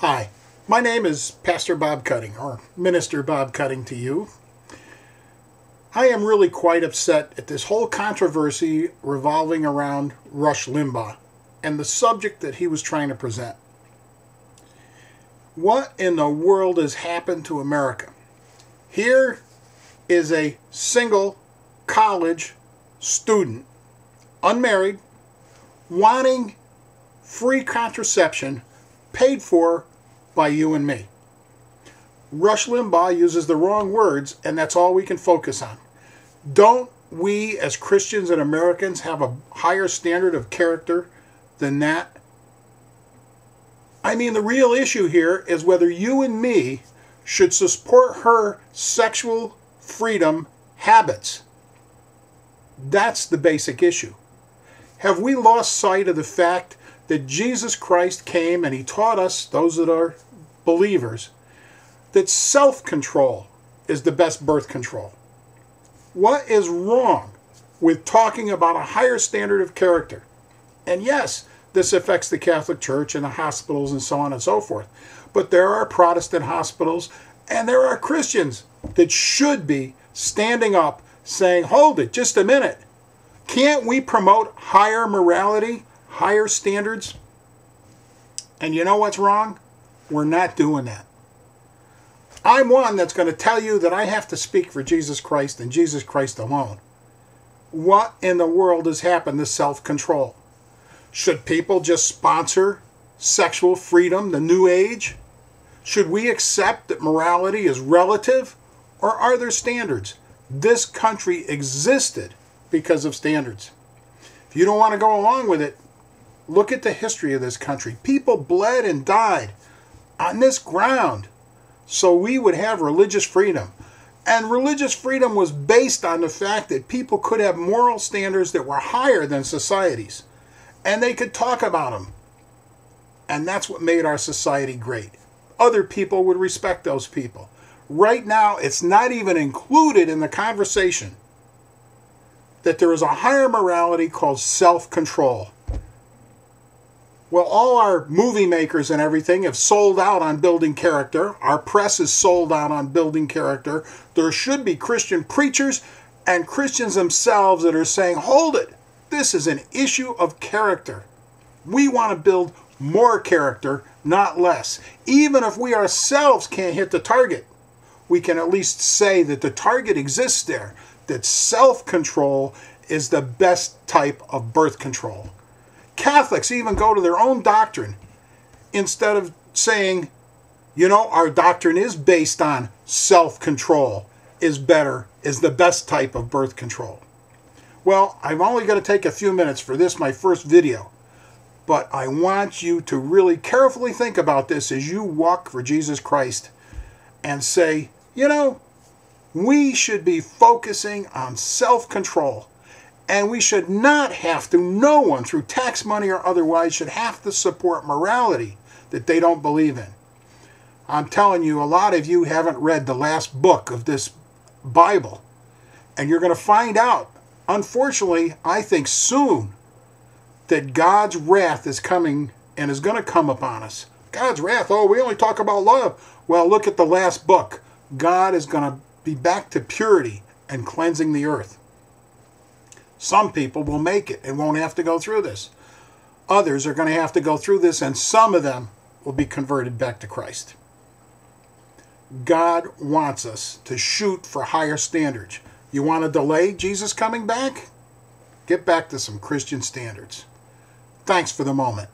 Hi, my name is Pastor Bob Cutting, or Minister Bob Cutting to you. I am really quite upset at this whole controversy revolving around Rush Limbaugh and the subject that he was trying to present. What in the world has happened to America? Here is a single college student, unmarried, wanting free contraception paid for by you and me. Rush Limbaugh uses the wrong words, and that's all we can focus on. Don't we as Christians and Americans have a higher standard of character than that? I mean, the real issue here is whether you and me should support her sexual freedom habits. That's the basic issue. Have we lost sight of the fact that Jesus Christ came and he taught us, those that are believers, that self-control is the best birth control? What is wrong with talking about a higher standard of character? And yes, this affects the Catholic Church and the hospitals and so on and so forth. But there are Protestant hospitals and there are Christians that should be standing up saying, hold it, just a minute. Can't we promote higher morality, higher standards? And you know what's wrong? We're not doing that. I'm one that's going to tell you that I have to speak for Jesus Christ and Jesus Christ alone. What in the world has happened to self-control? Should people just sponsor sexual freedom, the new age? Should we accept that morality is relative, or are there standards? This country existed because of standards. If you don't want to go along with it, look at the history of this country. People bled and died on this ground so we would have religious freedom. And religious freedom was based on the fact that people could have moral standards that were higher than society's. And they could talk about them. And that's what made our society great. Other people would respect those people. Right now, it's not even included in the conversation that there is a higher morality called self-control. Well, all our movie makers and everything have sold out on building character. Our press is sold out on building character. There should be Christian preachers and Christians themselves that are saying, hold it, this is an issue of character. We want to build more character, not less. Even if we ourselves can't hit the target, we can at least say that the target exists there, that self-control is the best type of birth control. Catholics even go to their own doctrine instead of saying, you know, our doctrine is based on self-control is better, is the best type of birth control. Well, I'm only going to take a few minutes for this, my first video, but I want you to really carefully think about this as you walk for Jesus Christ and say, you know, we should be focusing on self-control. And we should not have to, no one, through tax money or otherwise, should have to support morality that they don't believe in. I'm telling you, a lot of you haven't read the last book of this Bible. And you're going to find out, unfortunately, I think soon, that God's wrath is coming and is going to come upon us. God's wrath, oh, we only talk about love. Well, look at the last book. God is going to be back to purity and cleansing the earth. Some people will make it and won't have to go through this. Others are going to have to go through this, and some of them will be converted back to Christ. God wants us to shoot for higher standards. You want to delay Jesus coming back? Get back to some Christian standards. Thanks for the moment.